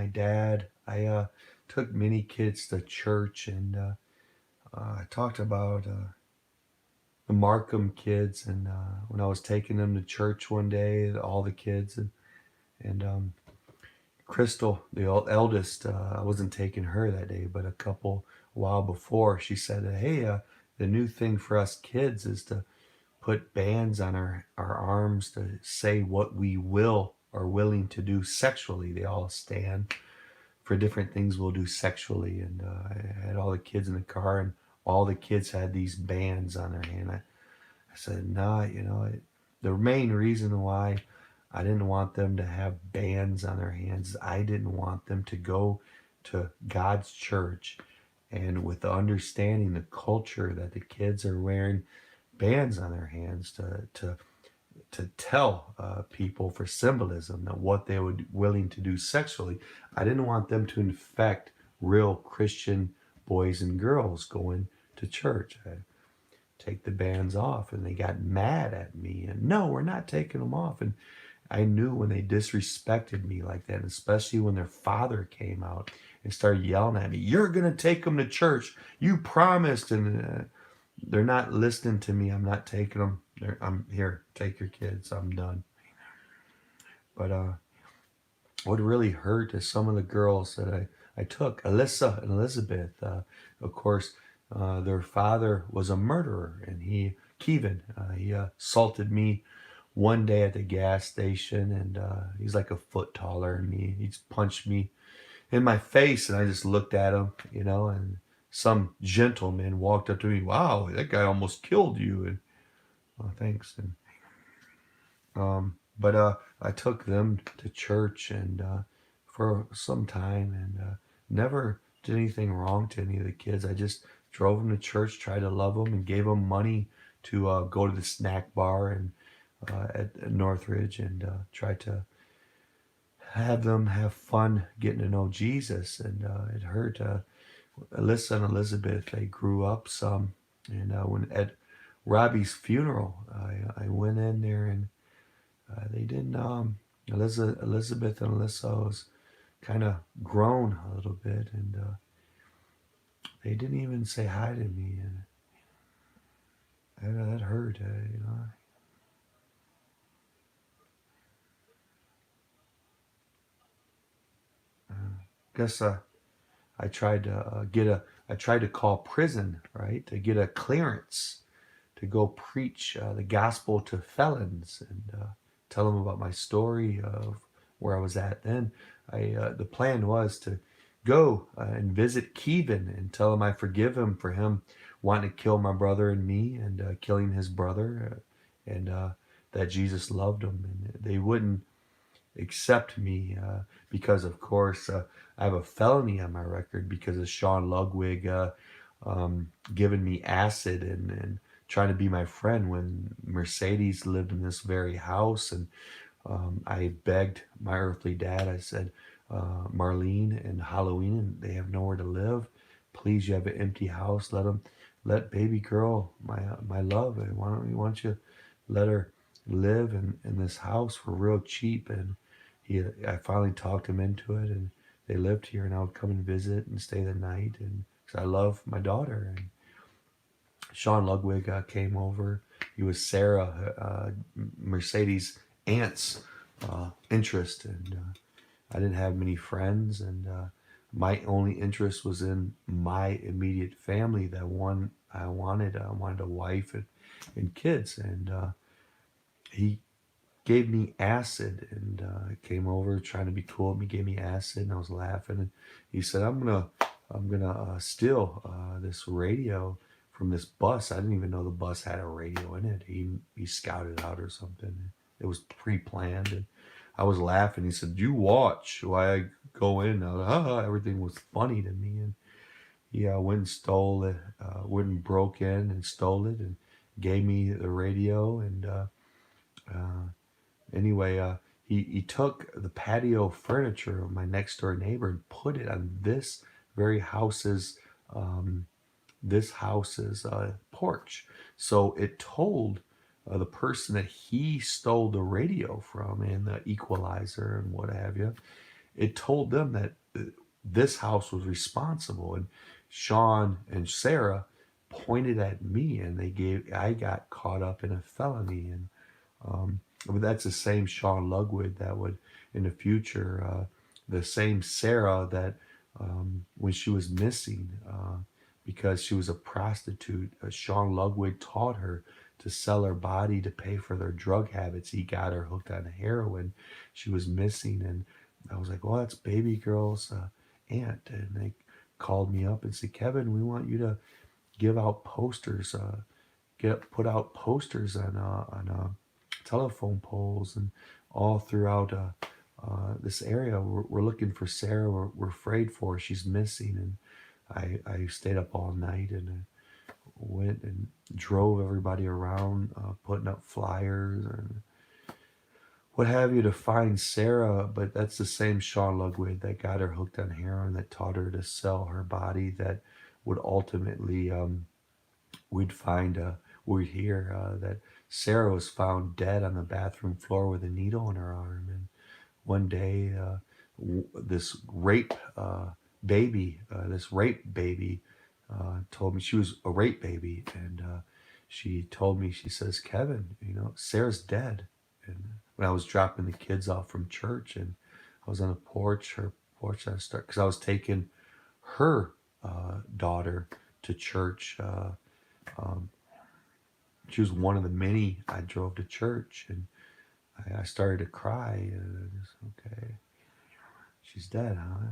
my dad. I took many kids to church, and I talked about the Markham kids, and when I was taking them to church one day, all the kids, and Crystal, the eldest, I wasn't taking her that day, but a while before, she said, "Hey, the new thing for us kids is to put bands on our arms to say what we will are willing to do sexually." They all stand for different things we'll do sexually. And I had all the kids in the car, and all the kids had these bands on their hand. I said, nah, the main reason why I didn't want them to have bands on their hands, I didn't want them to go to God's church and with the understanding, the culture that the kids are wearing bands on their hands to tell people for symbolism that what they were willing to do sexually. I didn't want them to infect real Christian boys and girls going to church. I take the bands off, and they got mad at me. And no, we're not taking them off. And I knew when they disrespected me like that, especially when their father came out and started yelling at me, "You're gonna take them to church. You promised." And they're not listening to me. I'm not taking them. I'm here. Take your kids. I'm done. But what really hurt is some of the girls that I took, Alyssa and Elizabeth. Of course, their father was a murderer, and Kevin, he assaulted me one day at the gas station, and he's like a foot taller than me. He just punched me in my face, and I just looked at him, and some gentleman walked up to me. "Wow, that guy almost killed you." And oh, thanks. And but I took them to church, and for some time, and never did anything wrong to any of the kids. I just drove them to church, tried to love them, and gave them money to go to the snack bar and at Northridge, and tried to have them have fun getting to know Jesus. And it hurt. Alyssa and Elizabeth, they grew up some, and when at Robbie's funeral, I went in there, and they didn't. Elizabeth and Alyssa was kind of grown a little bit, and they didn't even say hi to me, and that hurt. Guess I tried to I tried to call prison, right, to get a clearance to go preach the gospel to felons, and tell them about my story of where I was at then. The plan was to go and visit Kevin and tell him I forgive him for him wanting to kill my brother and me, and killing his brother, and that Jesus loved him. And they wouldn't accept me because, of course, I have a felony on my record because of Sean Ludwig giving me acid, and trying to be my friend when Mercedes lived in this very house. And I begged my earthly dad. I said, "Marlene and Halloween, and they have nowhere to live. Please, you have an empty house. Let baby girl, my love, why don't you let her live in this house for real cheap?" And I finally talked him into it, and they lived here, and I would come and visit and stay the night, and because I love my daughter. And Sean Ludwig came over. He was Sarah, Mercedes' aunt's interest, and I didn't have many friends, and my only interest was in my immediate family. I wanted a wife and kids, and he gave me acid, and came over trying to be cool with me, gave me acid, and I was laughing, and he said, I'm gonna steal this radio from this bus. I didn't even know the bus had a radio in it. He scouted out or something. It was pre-planned, and I was laughing. He said, "You watch why I go in." I was like, everything was funny to me, and he went and stole it, went and broke in and stole it, and gave me the radio. And uh, anyway, he took the patio furniture of my next door neighbor and put it on very house's um, this house's porch. So it told the person that he stole the radio from, and the equalizer and what have you. it told them that this house was responsible. And Sean and Sarah pointed at me, and I got caught up in a felony. And but that's the same Sean Lugwood that would, in the future, the same Sarah that when she was missing, because she was a prostitute, Sean Lugwood taught her to sell her body to pay for their drug habits. He got her hooked on heroin. She was missing, and I was like, "Well, that's baby girl's aunt," and they called me up and said, "Kevin, we want you to give out posters, put out posters on telephone poles and all throughout this area. We're looking for Sarah. We're afraid for her. She's missing." And I stayed up all night and went and drove everybody around, putting up flyers and what have you to find Sarah. But that's the same Sean Lugwood that got her hooked on heroin, that taught her to sell her body, that would ultimately we'd find we'd hear that Sarah was found dead on the bathroom floor with a needle in her arm. And one day, this rape baby told me, she was a rape baby, and she told me, she says, "Kevin, Sarah's dead." And when I was dropping the kids off from church, and I was on her porch, because I was taking her daughter to church. Um, she was one of the many I drove to church, and I started to cry. And I just, okay, she's dead, huh?